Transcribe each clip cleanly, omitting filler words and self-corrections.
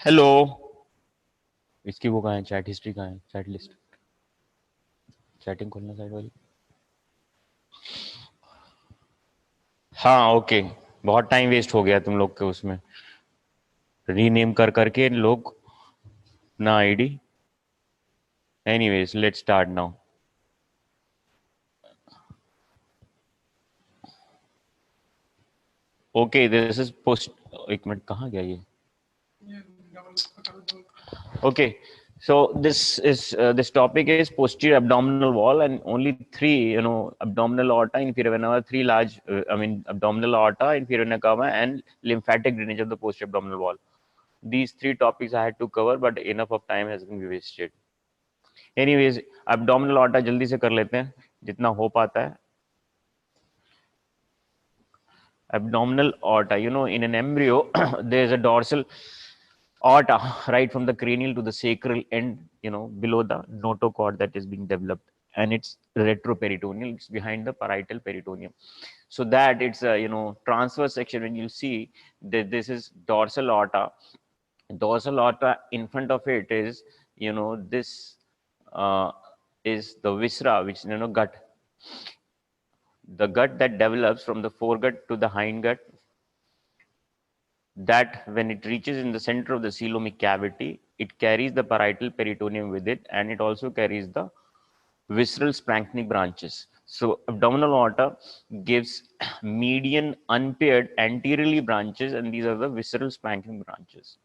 Hello. इसकी वो कहाँ है? चैट हिस्ट्री कहाँ है? चैट लिस्ट, चैटिंग खोलना साइड वाली। हाँ ओके। बहुत टाइम वेस्ट हो गया तुम लोग के उसमें, रीनेम कर करके लोग ना ID. Anyways let's start now. Okay this is post. एक मिनट, कहाँ गया ये? Okay, so this topic is posterior abdominal wall, and only three, abdominal aorta, inferior vena, three large, abdominal aorta, inferior vena cava, and lymphatic drainage of the posterior abdominal wall. These three topics I had to cover, but enough of time has been wasted. Anyways, abdominal aorta जल्दी से कर लेते हैं जितना हो पाता है. Abdominal aorta, in an embryo, there is a dorsal aorta right from the cranial to the sacral end, below the notochord that is being developed, and it's retroperitoneal. It's behind the parietal peritoneum, so that it's a transverse section. When you see that this is dorsal aorta, in front of it is this is the viscera, which gut, the gut that develops from the foregut to the hindgut, that when it reaches in the center of the coelomic cavity, it carries the parietal peritoneum with it, and it also carries the visceral splanchnic branches. So abdominal aorta gives median unpaired anteriorly branches, and these are the visceral splanchnic branches.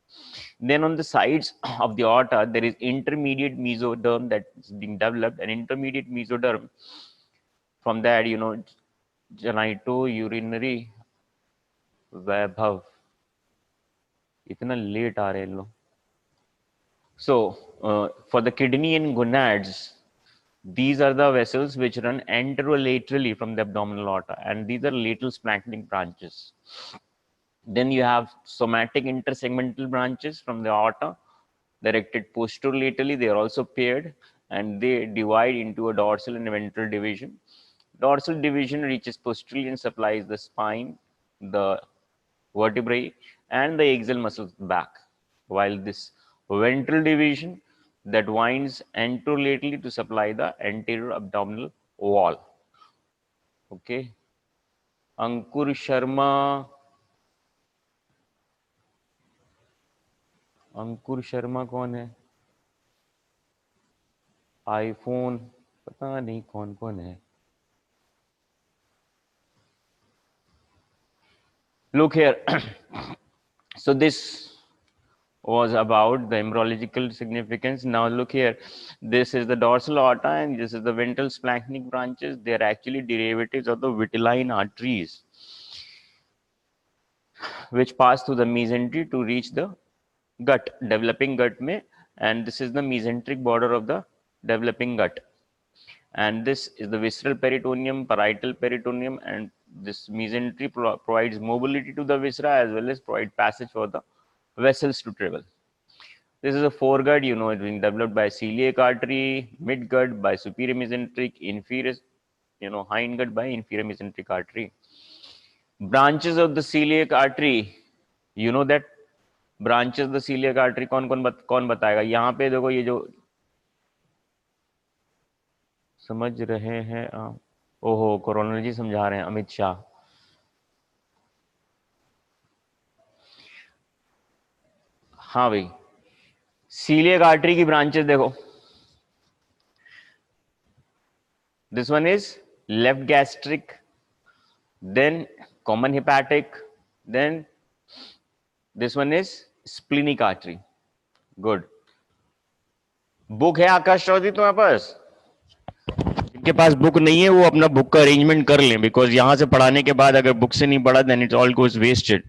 Then on the sides of the aorta, there is intermediate mesoderm that is being developed. An intermediate mesoderm, from that, genitourinary वैभव. इतना late आ रहे हैं लोग. So, for the kidney and gonads, these are the vessels which run anterolaterally from the abdominal aorta, and these are lateral splanchnic branches. Then you have somatic intersegmental branches from the aorta directed posterolaterally. They are also paired, and they divide into a dorsal and a ventral division. Dorsal division reaches posteriorly and supplies the spine, the vertebrae, and the axial muscles back, while this ventral division that winds anterolaterally to supply the anterior abdominal wall. Okay. अंकुर शर्मा, अंकुर शर्मा कौन है? IPhone, पता नहीं कौन कौन है. Look here. So this was about the embryological significance. Now look here, this is the dorsal aorta and this is the ventral splanchnic branches. They are actually derivatives of the vitelline arteries, which pass through the mesentery to reach the gut, developing gut mein, and this is the mesenteric border of the developing gut. And this is the visceral peritoneum, parietal peritoneum, and this mesentery provides mobility to the viscera as well as provide passage for the vessels to travel. This is a foregut, it's being developed by celiac artery, midgut by superior mesenteric, inferior, hindgut by inferior mesenteric artery. Branches of the celiac artery, you know that branches of the celiac artery कौन बताएगा? यहाँ पे देखो, ये जो समझ रहे हैं आप, ओहो कोरोनोलॉजी समझा रहे हैं अमित शाह. हाँ भाई, सीलियक आर्टरी की ब्रांचेस देखो. This one is left gastric, then common hepatic, then this one is splenic artery. Good. Book है आकाश चौधरी तुम्हारे पास? जिनके पास बुक नहीं है वो अपना बुक का अरेंजमेंट कर लें, बिकॉज यहां से पढ़ाने के बाद अगर बुक से नहीं पढ़ा then it all goes wasted.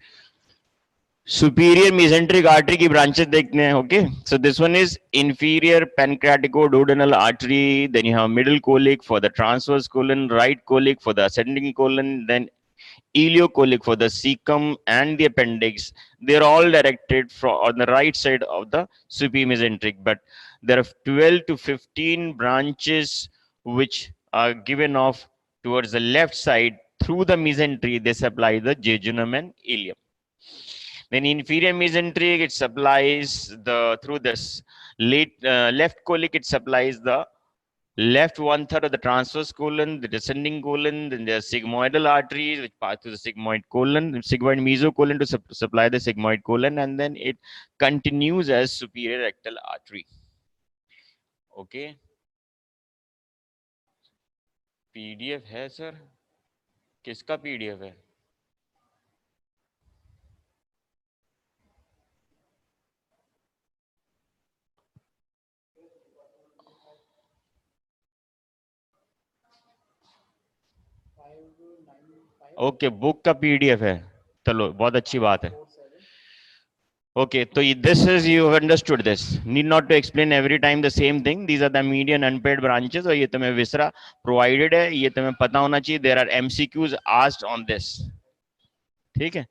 Superior mesenteric artery की branches देखते हैं. Okay, so this one is inferior pancreaticoduodenal artery, then you have middle colic for the transverse colon, right colic for the ascending colon, then ileocolic for the cecum and the appendix. They're all directed from on the right side of the superior mesenteric, but there are 12 to 15 branches which are given off towards the left side through the mesentery. They supply the jejunum and ileum. Then inferior mesenteric, it supplies the through this left colic, it supplies the left one third of the transverse colon, the descending colon, then the sigmoidal arteries which pass through the sigmoid colon, sigmoid mesocolon to supply the sigmoid colon, and then it continues as superior rectal artery. Okay. PDF है sir? किसका PDF है? Okay, book का PDF है, चलो बहुत अच्छी बात है. Okay, so this is, you have understood this. Need not to explain every time the same thing. These are the median unpaid branches. और ये तुम्हें विसरा provided है, ये तुम्हें पता होना चाहिए. There are MCQs asked on this. ठीक है.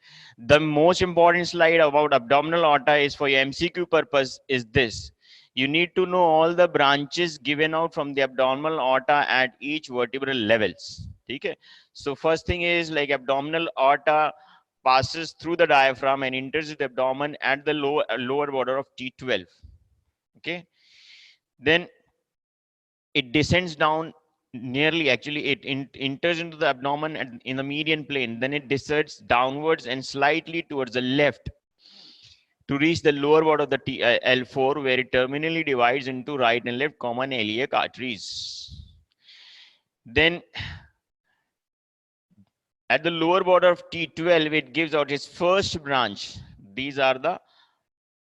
The most important slide about abdominal aorta is for your MCQ purpose is this. You need to know all the branches given out from the abdominal aorta at each vertebral levels. ठीक है. So first thing is like abdominal aorta passes through the diaphragm and enters the abdomen at the lower border of T12. Okay. Then it descends down nearly, actually it enters into the abdomen in the median plane. Then it descends downwards and slightly towards the left to reach the lower border of the L4, where it terminally divides into right and left common iliac arteries. Then at the lower border of T12, it gives out its first branch. These are the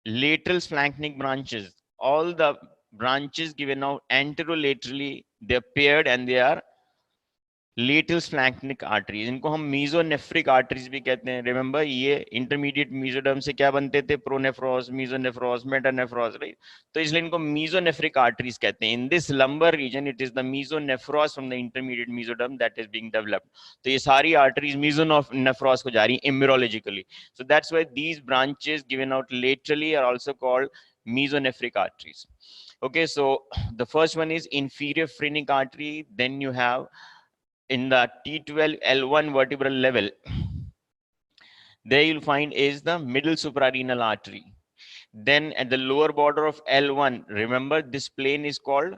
lateral splanchnic branches. All the branches given out anterolaterally, they're paired and they are lateral splanchnic arteries. इनको हम mesonephric arteries भी कहते हैं. Remember, ये intermediate mesoderm से क्या बनते थे? Pronephros, mesonephros, metanephros, right? तो इसलिए इनको mesonephric arteries कहते हैं. In this lumbar region, it is the mesonephros from the intermediate mesoderm that is being developed. तो ये सारी arteries mesonephros को जा रही हैं embryologically. So that's why these branches given out laterally are also called mesonephric arteries. Okay, so the first one is inferior phrenic artery. Then you have in the T12 L1 vertebral level, there you'll find is the middle suprarenal artery. Then at the lower border of L1, remember this plane is called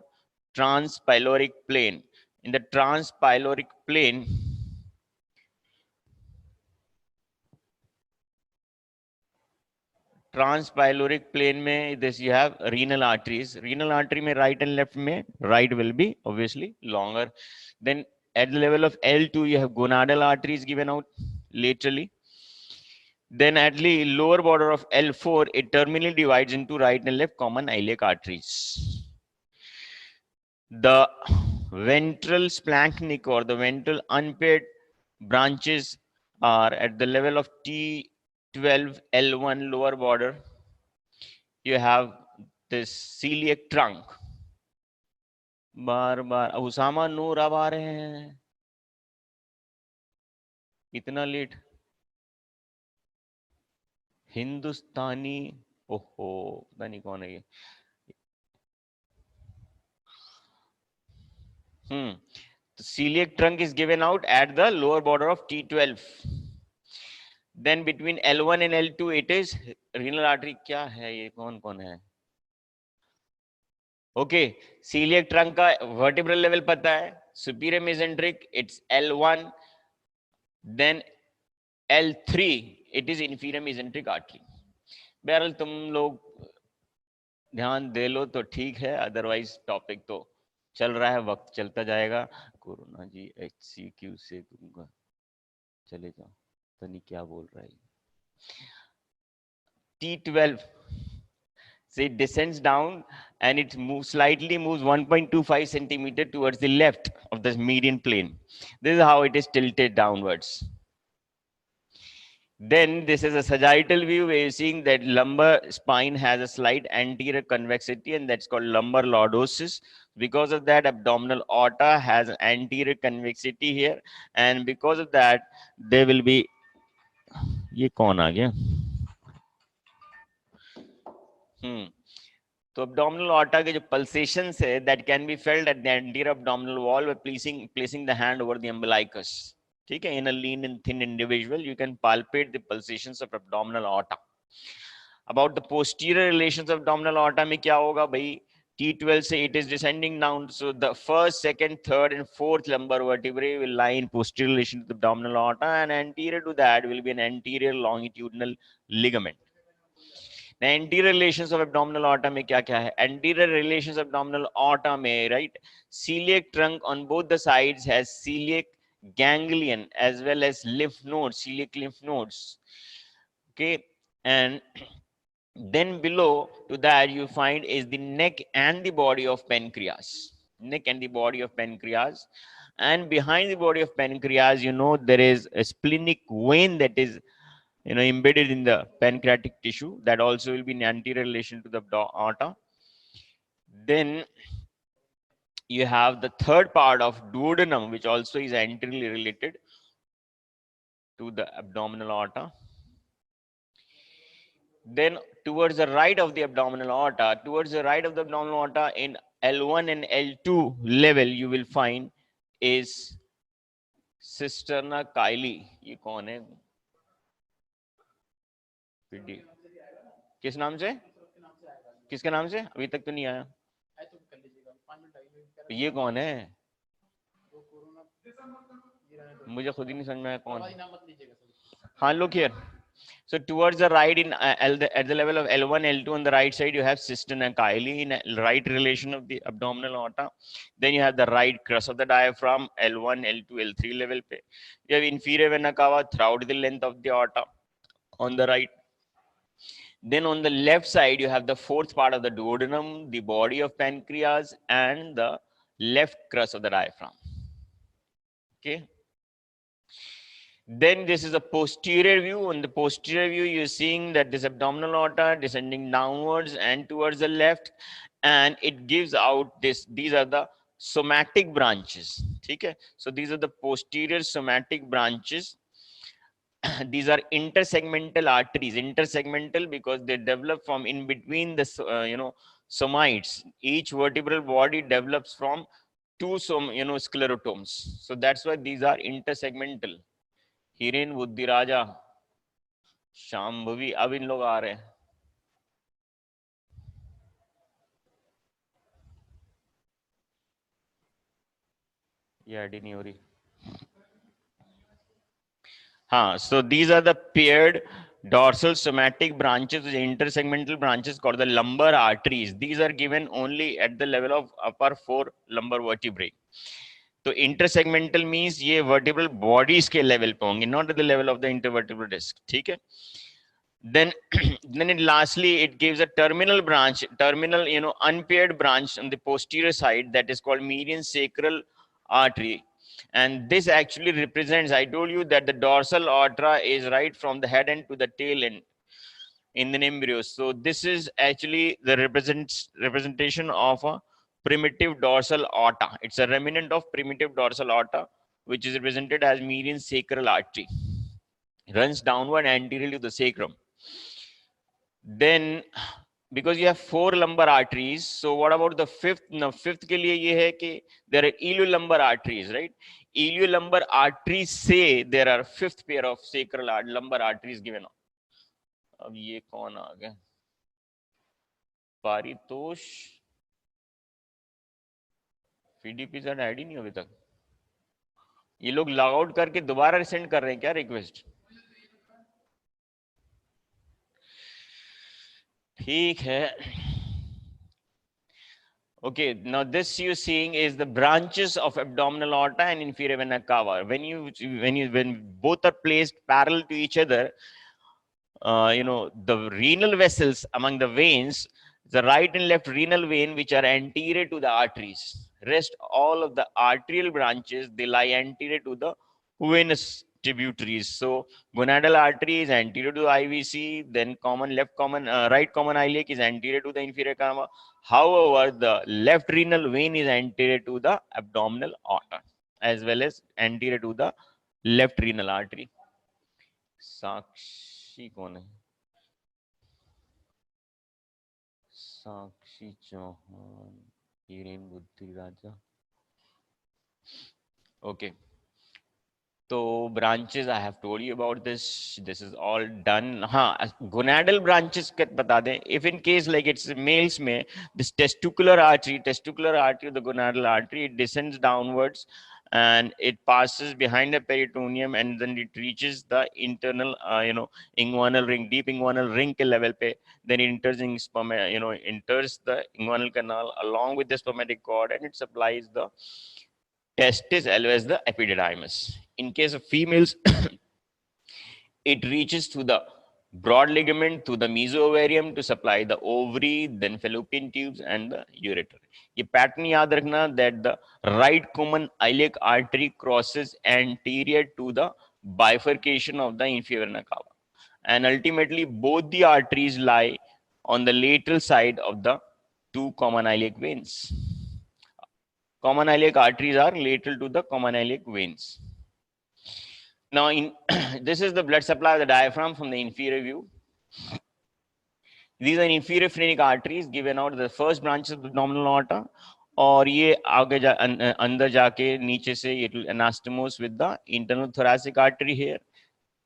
transpyloric plane. In the transpyloric plane, में this you have renal arteries. Renal artery में right and left में, right will be obviously longer. Then at the level of L2, you have gonadal arteries given out laterally. Then at the lower border of L4, it terminally divides into right and left common iliac arteries. The ventral splanchnic or the ventral unpaired branches are at the level of T12 L1 lower border. You have this celiac trunk. बार बार उसामा नूर अब आ रहे हैं, इतना late. हिंदुस्तानी, ओहो पता नहीं कौन है ये. The celiac trunk is given out at the lower border of T12. Then between L1 and L2, it is renal artery. क्या है ये, कौन कौन है? Okay, celiac trunk का vertebral level पता है. Superior mesenteric, it's L1. Then L3, it is inferior mesenteric artery. बहरहाल तुम लोग ध्यान दे लो तो ठीक है, अदरवाइज टॉपिक तो चल रहा है, वक्त चलता जाएगा. कोरोना जी HCQ से दूंगा, चले जाओ, पता नहीं क्या बोल रहा है. T12, so it descends down and it moves slightly, moves 1.25 centimeter towards the left of the median plane. This is how it is tilted downwards. Then this is a sagittal view where you're seeing that lumbar spine has a slight anterior convexity, and that's called lumbar lordosis. Because of that, abdominal aorta has an anterior convexity here, and because of that, there will be. ये कौन आ गया? तो abdominal aorta के जो pulsations है, that can be felt at the anterior abdominal wall by placing the hand over the umbilicus. ठीक है, in a lean and thin individual, you can palpate the pulsations of abdominal aorta. About the posterior relations of abdominal aorta में क्या होगा भाई, T12 say it is descending down, so the first, second, third and fourth lumbar vertebrae will lie in posterior relation to the abdominal aorta, and anterior to that will be an anterior longitudinal ligament. Now anterior relations of abdominal aorta में क्या क्या है, anterior relations of abdominal aorta में, right, celiac trunk on both the sides has celiac ganglion as well as lymph nodes, celiac lymph nodes. Okay, and then below to that you find is the neck and the body of pancreas, neck and the body of pancreas. And behind the body of pancreas, you know, there is a splenic vein that is, you know, embedded in the pancreatic tissue, that also will be in anterior relation to the aorta. Then you have the third part of duodenum, which also is anteriorly related to the abdominal aorta. Then towards the right of the abdominal aorta, in L1 and L2 level, you will find is cisterna chyli. ये कौन है? किस नाम से? किसके नाम से? अभी तक तो नहीं आया. ये कौन है? मुझे खुद ही नहीं समझ में आया कौन. हाँ, look here. So towards the right in at the level of L1, L2 on the right side, you have cisterna chyli in right relation of the abdominal aorta. Then you have the right crus of the diaphragm, L1, L2, L3 level pe. You have inferior vena cava throughout the length of the aorta on the right. Then on the left side, you have the fourth part of the duodenum, the body of pancreas, and the left crus of the diaphragm. Okay. Then this is a posterior view. On the posterior view, you're seeing that this abdominal aorta descending downwards and towards the left, and it gives out this. These are the somatic branches. Okay, so these are the posterior somatic branches. These are intersegmental arteries. Intersegmental because they develop from in between the somites. Each vertebral body develops from two sclerotomes. So that's why these are intersegmental. Hiren बुद्धि राजा शांभवी, अब इन लोग आ रहे हैं. ये add नहीं हो रही. हाँ, so these are the paired dorsal somatic branches, the intersegmental branches called the lumbar arteries. These are given only at the level of upper four lumbar vertebrae. तो इंटरसेगमेंटल मींस ये वर्टिब्रल बॉडीज के level पे होंगे, not at the level of the intervertebral disc. ठीक है. Then lastly it gives a terminal branch, unpaired branch on the posterior side, that is called median sacral artery. And this actually represents, I told you that the dorsal aorta is right from the head end to the tail end in the embryo. So this is actually the representation of a primitive dorsal aorta. It's a remnant of primitive dorsal aorta, which is represented as median sacral artery, runs downward anteriorly to the sacrum. Then because you have four lumbar arteries, so what about the fifth? Now fifth के लिए ये है कि there are iliolumbar arteries, right? Iliolumbar arteries say there are fifth pair of sacral lumbar arteries given. अब ये कौन आ गया? Paritosh PDP से ऐड ही नहीं अभी तक. ये लोग लॉग आउट करके दोबारा सेंड कर रहे हैं क्या रिक्वेस्ट? ठीक है. Okay, now this you're seeing is the branches of abdominal aorta and inferior vena cava. When both are placed parallel to each other, the renal vessels among the veins, the right and left renal vein, which are anterior to the arteries. Rest all of the arterial branches, they lie anterior to the venous tributaries. So gonadal artery is anterior to the IVC, then right common iliac is anterior to the inferior cava. However, the left renal vein is anterior to the abdominal aorta as well as anterior to the left renal artery. साक्षी कौन है? साक्षी चौहान, हिरेन बुद्धि राजा. Okay. So branches, I have told you about this. This is all done. Gonadal branches के बता दें. If in case like it's males में, this testicular artery, the gonadal artery, it descends downwards and it passes behind the peritoneum and then it reaches the internal, inguinal ring, deep inguinal ring के level पे. Then it enters in enters the inguinal canal along with the spermatic cord and it supplies the testis as well as the epididymis. In case of females, it reaches to the broad ligament to the mesoovarium to supply the ovary, then fallopian tubes and the ureter. ये pattern याद रखना that the right common iliac artery crosses anterior to the bifurcation of the inferior vena cava, and ultimately both the arteries lie on the lateral side of the two common iliac veins. Common iliac arteries are lateral to the common iliac veins. Now, this is the blood supply of the diaphragm from the inferior view. These are inferior phrenic arteries given out the first branches of the abdominal aorta, और ये आगे अंदर जाके नीचे से it will anastomose with the internal thoracic artery here,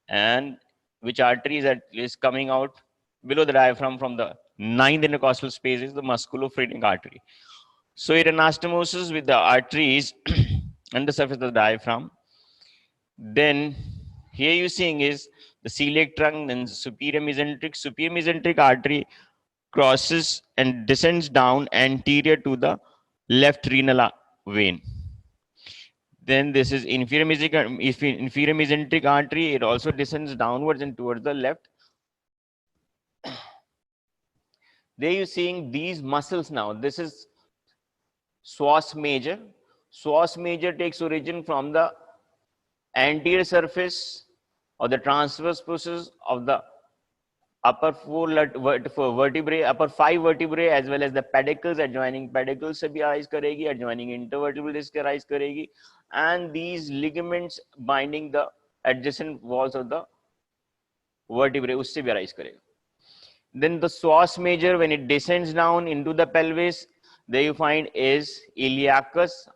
and which artery is coming out below the diaphragm from the ninth intercostal space is the musculophrenic artery. So it anastomoses with the arteries on the surface of the diaphragm. Then here you're seeing is the celiac trunk, then superior mesenteric artery crosses and descends down anterior to the left renal vein. Then this is inferior mesenteric artery. It also descends downwards and towards the left. There you're seeing these muscles now. This is psoas major. Psoas major takes origin from the anterior surface of the transverse process of the upper vertebrae, upper 5 vertebrae, as well as the pedicles, adjoining pedicles se bhi arise karegi, adjoining intervertebral disc arise karegi, and these ligaments binding the adjacent walls of the vertebrae usse bhi arise karega. Then the psoas major, when it descends down into the pelvis, there you find is iliacus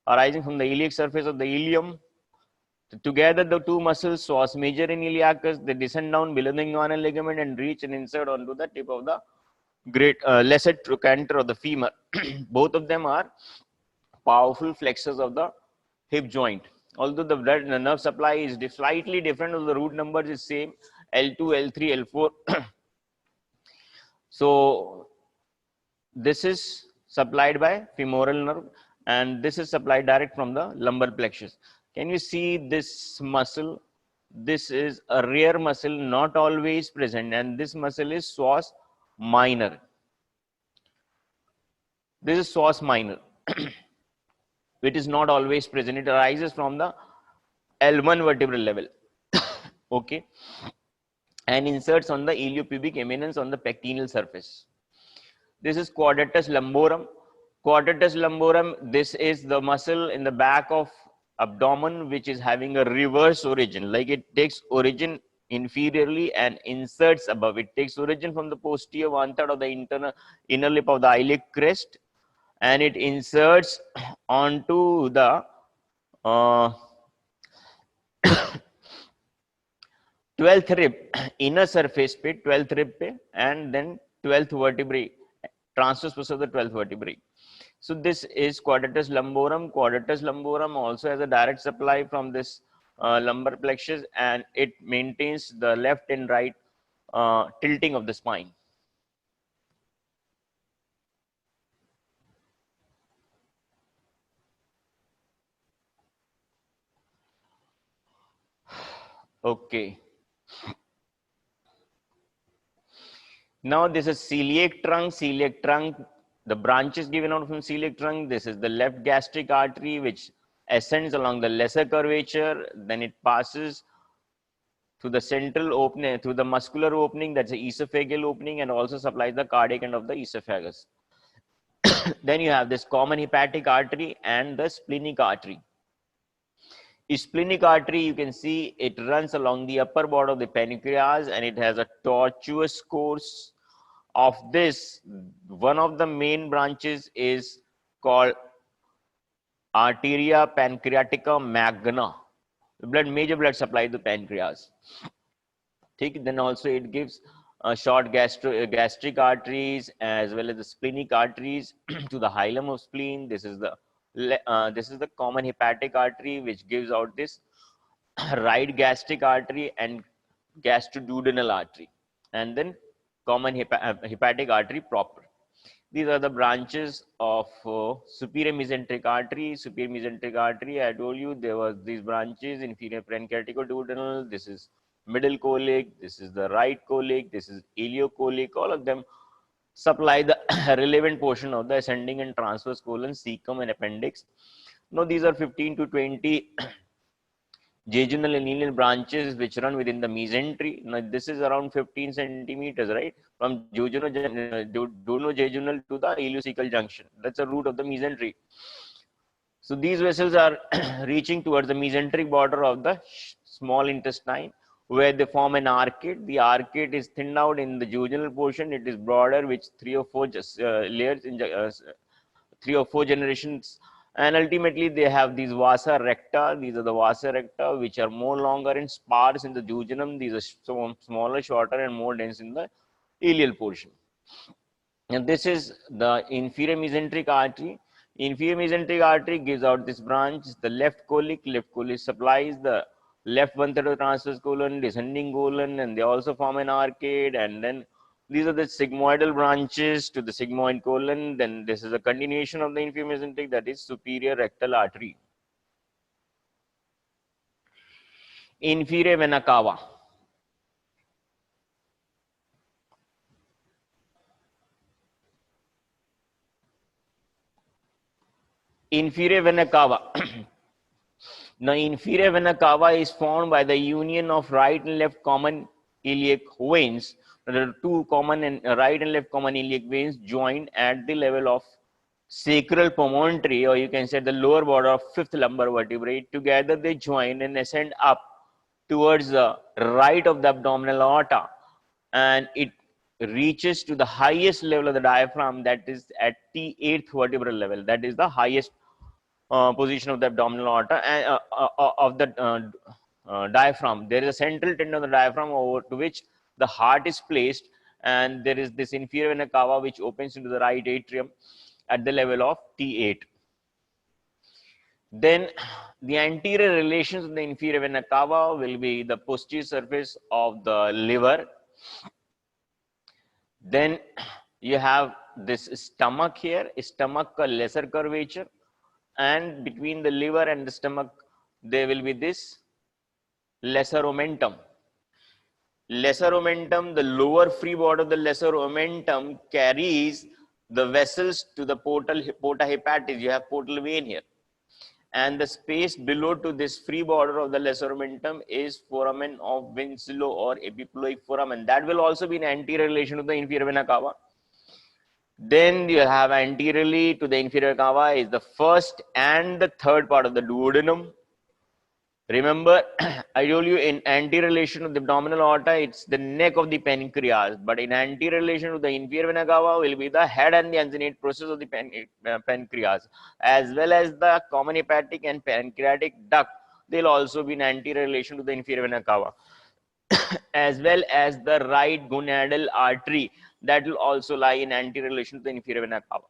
arising from the iliac surface of the ilium. Together, the two muscles, psoas major and iliacus, they descend down below the inguinal ligament and reach and insert onto the tip of the lesser trochanter of the femur. Both of them are powerful flexors of the hip joint. Although the nerve supply is slightly different, the root numbers is same, L2, L3, L4. So this is supplied by femoral nerve and this is supplied direct from the lumbar plexus. Can you see this muscle? This is a rare muscle, not always present, and this muscle is psoas minor. This is psoas minor. It is not always present. It arises from the L1 vertebral level. Okay. And inserts on the iliopubic eminence on the pectineal surface. This is quadratus lumborum. Quadratus lumborum, this is the muscle in the back of abdomen which is having a reverse origin, like it takes origin inferiorly and inserts above. It takes origin from the posterior 1/3 of the inner lip of the iliac crest and it inserts onto the 12th rib, inner surface pe, 12th rib pe, and then 12th vertebrae, transverse process of the 12th vertebrae. So this is quadratus lumborum. Quadratus lumborum also has a direct supply from this lumbar plexus and it maintains the left and right tilting of the spine. Okay. Now this is celiac trunk. Celiac trunk, the branches given out from celiac trunk. This is the left gastric artery which ascends along the lesser curvature. Then it passes through the central opening, through the muscular opening, that's the esophageal opening, and also supplies the cardiac end of the esophagus. Then you have this common hepatic artery and the splenic artery. Splenic artery, you can see it runs along the upper border of the pancreas and it has a tortuous course. Of this, one of the main branches is called arteria pancreatica magna, major blood supply to pancreas. Then also it gives short gastric arteries as well as the splenic arteries to the hilum of spleen. This is the common hepatic artery which gives out this right gastric artery and gastroduodenal artery, and then common hepatic artery proper. These are the branches of superior mesenteric artery. Superior mesenteric artery, I told you there was these branches: inferior pancreaticoduodenal, this is middle colic, this is the right colic, this is ileocolic. All of them supply the relevant portion of the ascending and transverse colon, cecum, and appendix. Now these are 15 to 20 jejunal and ileal branches which run within the mesentery. Now this is around 15 centimeters, right? From duodenojejunal to the ileocecal junction. That's the root of the mesentery. So these vessels are reaching towards the mesenteric border of the small intestine, where they form an arcade. The arcade is thinned out in the jejunal portion. It is broader, which 3 or 4 layers in 3 or 4 generations, and ultimately they have these vasa recta. These are the vasa recta which are more longer and sparse in the jejunum. These are smaller, shorter, and more dense in the ileal portion. And this is the inferior mesenteric artery. Inferior mesenteric artery gives out this branch, the left colic. Left colic supplies the left one third of transverse colon, descending colon, and they also form an arcade. And then these are the sigmoidal branches to the sigmoid colon. Then this is a continuation of the inferior mesenteric, that is superior rectal artery. Inferior vena cava. Inferior vena cava. Now, inferior vena cava is formed by the union of right and left common iliac veins. There are two common and right and left common iliac veins joined at the level of sacral promontory, or you can say the lower border of fifth lumbar vertebrae. Together they join and ascend up towards the right of the abdominal aorta, and it reaches to the highest level of the diaphragm, that is at T8th vertebral level. That is the highest position of the abdominal aorta and of the diaphragm. There is a central tendon of the diaphragm over to which the heart is placed, and there is this inferior vena cava which opens into the right atrium at the level of T8. Then the anterior relations of the inferior vena cava will be the posterior surface of the liver. Then you have this stomach here, stomach lesser curvature, and between the liver and the stomach there will be this lesser omentum. Lesser omentum, the lower free border of the lesser omentum carries the vessels to the porta hepatis. You have portal vein here, and the space below to this free border of the lesser omentum is foramen of Winslow or epiploic foramen. That will also be in anterior relation to the inferior vena cava. Then you have anteriorly to the inferior cava is the first and the third part of the duodenum. Remember, I told you in anterior relation to the abdominal aorta, it's the neck of the pancreas, but in anterior relation to the inferior vena cava will be the head and the uncinate process of the pancreas, as well as the common hepatic and pancreatic duct. They'll also be in anterior relation to the inferior vena cava, as well as the right gonadal artery, that will also lie in anterior relation to the inferior vena cava.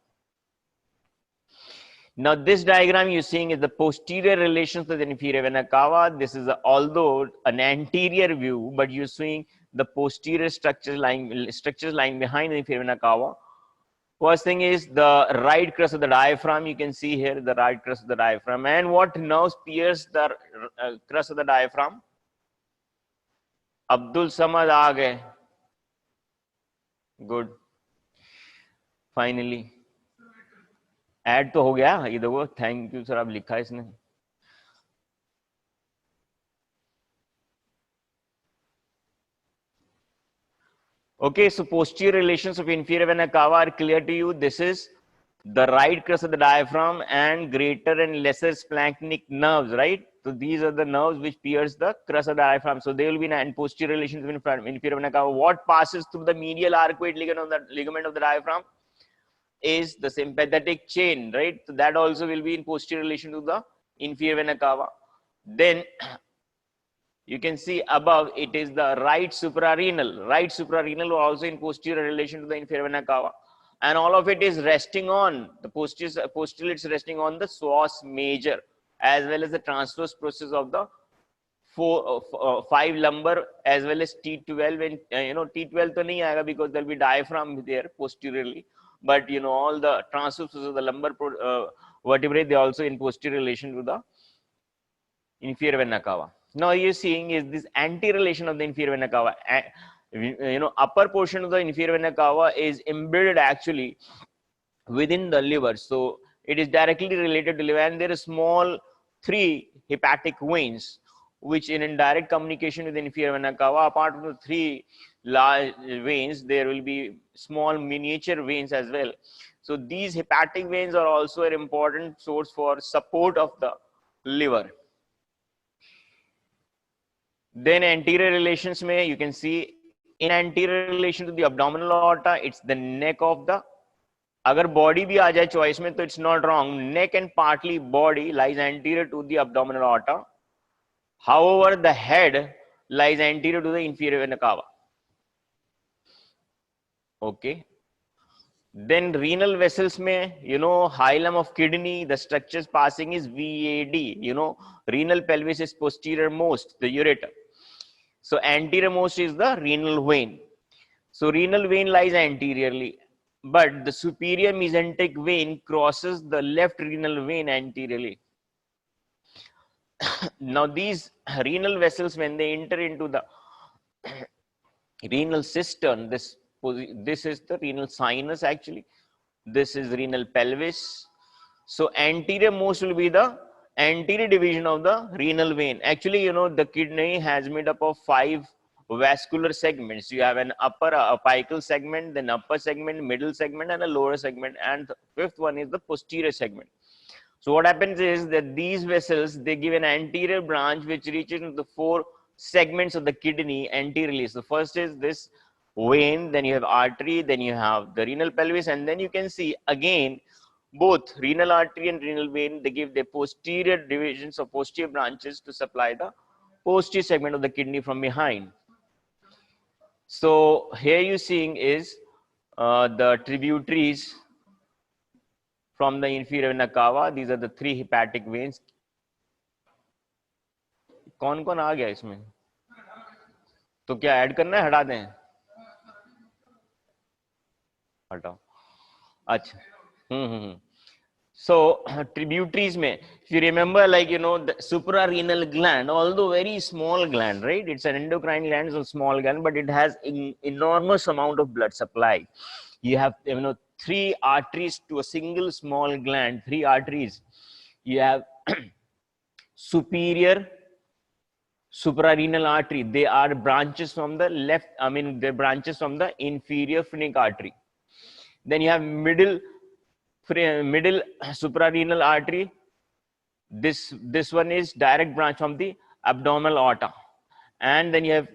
Now, this diagram you're seeing is the posterior relations to the inferior vena cava. This is although an anterior view, but you're seeing the posterior structures lying behind the inferior vena cava. First thing is the right crest of the diaphragm. You can see here the right crest of the diaphragm. And what nerves pierce the crest of the diaphragm? Abdul Samad aa gaye. Good. Finally. Add तो हो गया, ये देखो, thank you sir, आप लिखा है इसने. Okay, so posterior relations of inferior vena cava are clear to you. This is the right crest of the diaphragm and greater and lesser splanchnic nerves, right? So these are the nerves which pierce the crest of the diaphragm. So they will be in posterior relations of inferior vena cava. What passes through the medial arcuate ligament of the diaphragm is the sympathetic chain, right? So that also will be in posterior relation to the inferior vena cava. Then You can see above, it is the right suprarenal. Right suprarenal also in posterior relation to the inferior vena cava. And all of it is resting on, the posterior it's resting on the psoas major, as well as the transverse process of the 5 lumbar, as well as T12. And T12 to nahi aayega because there will be diaphragm there posteriorly. But all the transverse process of the lumbar vertebrae, they also in posterior relation to the inferior vena cava. Now you're seeing is this anti-relation of the inferior vena cava. Upper portion of the inferior vena cava is embedded actually within the liver. So it is directly related to liver, and there are small 3 hepatic veins which in direct communication with the inferior vena cava. Apart from the 3 large veins, there will be small miniature veins as well. So these hepatic veins are also an important source for support of the liver. Then anterior relations में you can see in anterior relation to the abdominal aorta, it's the neck of the, अगर body भी आ जाए choice में तो it's not wrong, neck and partly body lies anterior to the abdominal aorta. However, the head lies anterior to the inferior vena cava. Okay. Then renal vessels में, hilum of kidney, the structures passing is VAD. Renal pelvis is posterior most, the ureter. So anterior most is the renal vein. So renal vein lies anteriorly, but the superior mesenteric vein crosses the left renal vein anteriorly. Now these renal vessels, when they enter into the renal cistern, this is the renal sinus actually. This is renal pelvis. So anterior most will be the anterior division of the renal vein. Actually, the kidney has made up of 5 vascular segments. You have an upper apical segment, then upper segment, middle segment, and a lower segment. And the 5th one is the posterior segment. So what happens is that these vessels, they give an anterior branch which reaches into the 4 segments of the kidney anteriorly. So first is this vein, then you have artery, then you have the renal pelvis, and then you can see again both renal artery and renal vein, they give their posterior divisions or posterior branches to supply the posterior segment of the kidney from behind. So here you seeing is the tributaries from the inferior vena cava. These are the 3 hepatic veins. कौन कौन आ गया इसमें? तो क्या add करना है, हटा दें? हटाओ. अच्छा. So tributaries में, if you remember, the suprarenal gland, although very small gland, right? It's an endocrine gland, it's a small gland, but it has enormous amount of blood supply. You have 3 arteries to a single small gland, 3 arteries. You have superior suprarenal artery. They are branches from the left, they're branches from the inferior phrenic artery. Then you have middle suprarenal artery. This one is direct branch from the abdominal aorta. And then you have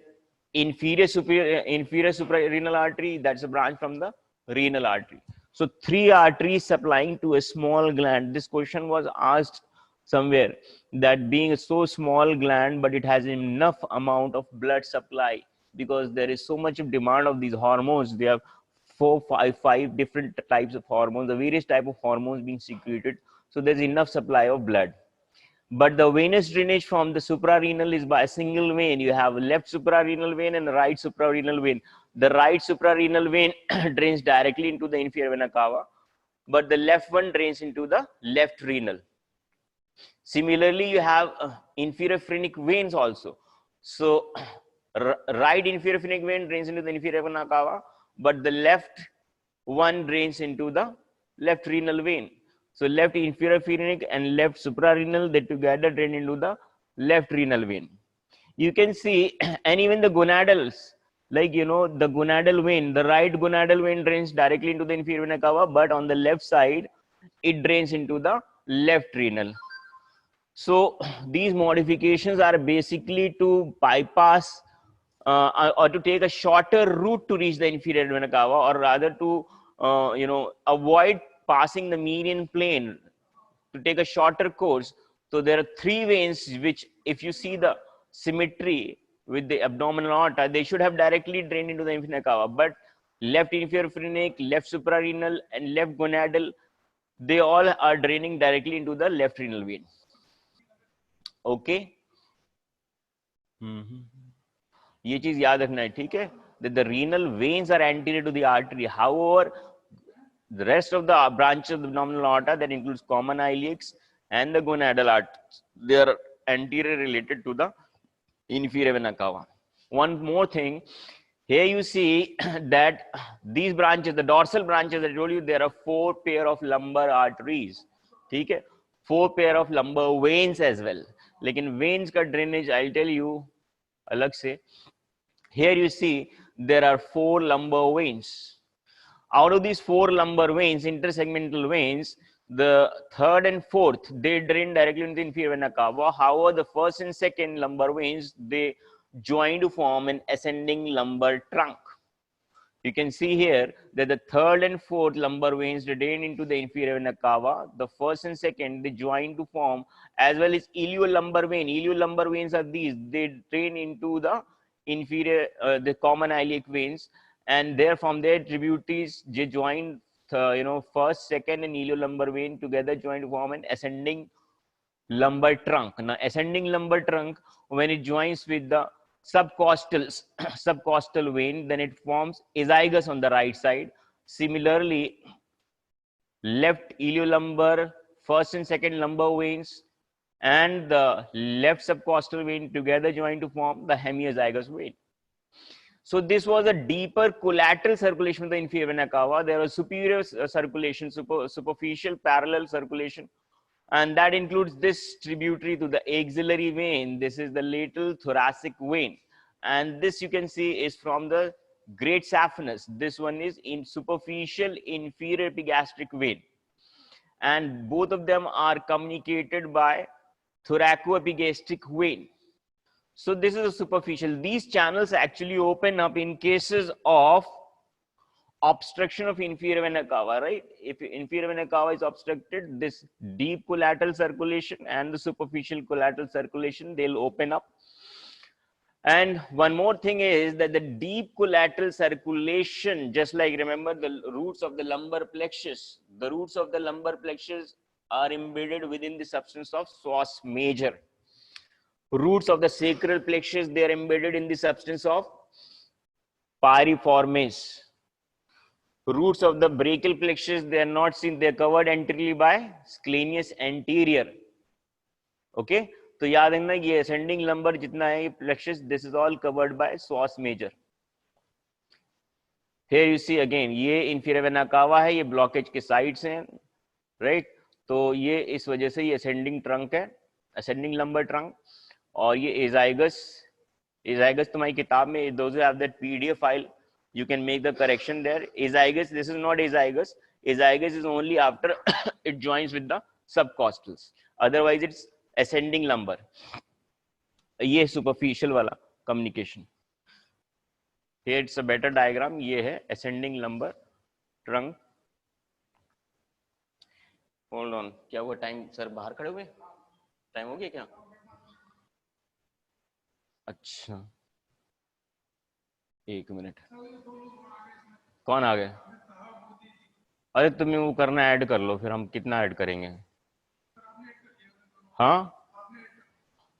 inferior suprarenal artery, that's a branch from the renal artery. So 3 arteries supplying to a small gland. This question was asked somewhere, that being a so small gland, but it has enough amount of blood supply, because there is so much of demand of these hormones. They have 4, 5 different types of hormones, the various type of hormones being secreted. So there's enough supply of blood. But the venous drainage from the suprarenal is by a single vein. You have left suprarenal vein and right suprarenal vein. The right suprarenal vein drains directly into the inferior vena cava, but the left one drains into the left renal. Similarly, you have inferior phrenic veins also. So right inferior phrenic vein drains into the inferior vena cava, but the left one drains into the left renal vein. So left inferior phrenic and left suprarenal, they together drain into the left renal vein. You can see, and even the gonadals, the gonadal vein, the right gonadal vein drains directly into the inferior vena cava, but on the left side, it drains into the left renal. So these modifications are basically to bypass or to take a shorter route to reach the inferior vena cava, or rather to avoid passing the median plane, to take a shorter course. So there are 3 veins which, if you see the symmetry with the abdominal aorta, they should have directly drained into the inferior cava, but left inferior phrenic, left suprarenal, and left gonadal, they all are draining directly into the left renal vein. Okay. ये चीज याद रखना है, ठीक है, that the renal veins are anterior to the artery. However, the rest of the branches of the abdominal aorta, that includes common iliacs and the gonadal arteries, they are anterior related to the inferior vena cava. One more thing, here you see that these branches, the dorsal branches, I told you there are 4 pair of lumbar arteries, ठीक है, 4 pair of lumbar veins as well. लेकिन veins का drainage I'll tell you अलग से. Here you see there are 4 lumbar veins. Out of these 4 lumbar veins, intersegmental veins, the third and fourth, they drain directly into the inferior vena cava. However, the first and second lumbar veins, they join to form an ascending lumbar trunk. You can see here that the third and fourth lumbar veins drain into the inferior vena cava. The first and second, they join to form, as well as iliolumbar vein. Iliolumbar veins are these, they drain into the inferior, the common iliac veins, and there from their tributaries, they join, first, second, and iliolumbar vein together join to form an ascending lumbar trunk. Now, ascending lumbar trunk, when it joins with the subcostal vein, then it forms azygos on the right side. Similarly, left iliolumbar, first and second lumbar veins, and the left subcostal vein together join to form the hemiazygous vein. So this was a deeper collateral circulation of the inferior vena cava. There was superior circulation, superficial parallel circulation, and that includes this tributary to the axillary vein. This is the lateral thoracic vein, and this you can see is from the great saphenous. This one is in superficial inferior epigastric vein, and both of them are communicated by thoracoepigastric vein. So this is a superficial. These channels actually open up in cases of obstruction of inferior vena cava, right? If inferior vena cava is obstructed, this deep collateral circulation and the superficial collateral circulation, they'll open up. And one more thing is that the deep collateral circulation, just like remember the roots of the lumbar plexus, the roots of the lumbar plexus are embedded within the substance of psoas major. Roots of the sacral plexus, they are embedded in the substance of piriformis. Roots of the brachial plexus, they are not seen, they are covered anteriorly by scalenus anterior. Okay, तो याद रखना ये ascending lumbar जितना है ये plexus, this is all covered by psoas major. Here you see again, ये inferior vena cava है, ये blockage के sides हैं, right? तो ये इस वजह से ये ascending trunk है, ascending lumbar trunk, और ये azygos तुम्हारी किताब में, those who have that PDF file, you can make the correction there. Azygos, this is not azygos. Azygos is only after it joins with the subcostals. Otherwise, it's ascending lumbar. ये superficial वाला communication. Here it's a better diagram. ये है ascending lumbar trunk. Hold on. क्या हुआ time? Sir बाहर खड़े हुए? Time हो गया क्या? अच्छा. एक मिनट. कौन आ गए? अरे तुम्हें वो करना ऐड कर लो, फिर हम कितना ऐड करेंगे? हाँ,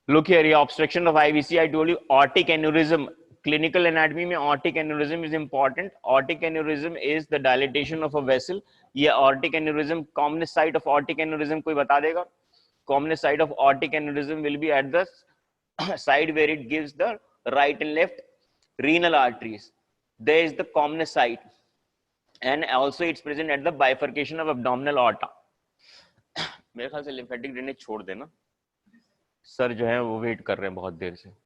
look here, obstruction of IVC, I told you aortic aneurysm. Clinical anatomy में aortic aneurysm is important. Aortic aneurysm is the dilatation of a vessel. ये aortic aneurysm, commonest site of aortic aneurysm कोई बता देगा? Commonest site of aortic aneurysm will be at the side where it gives the right and left renal arteries. There is the commonest site, and also it's present at the bifurcation of abdominal aorta. मेरे ख्याल से lymphatic drainage छोड़ देना, sir जो है वो wait कर रहे हैं बहुत देर से.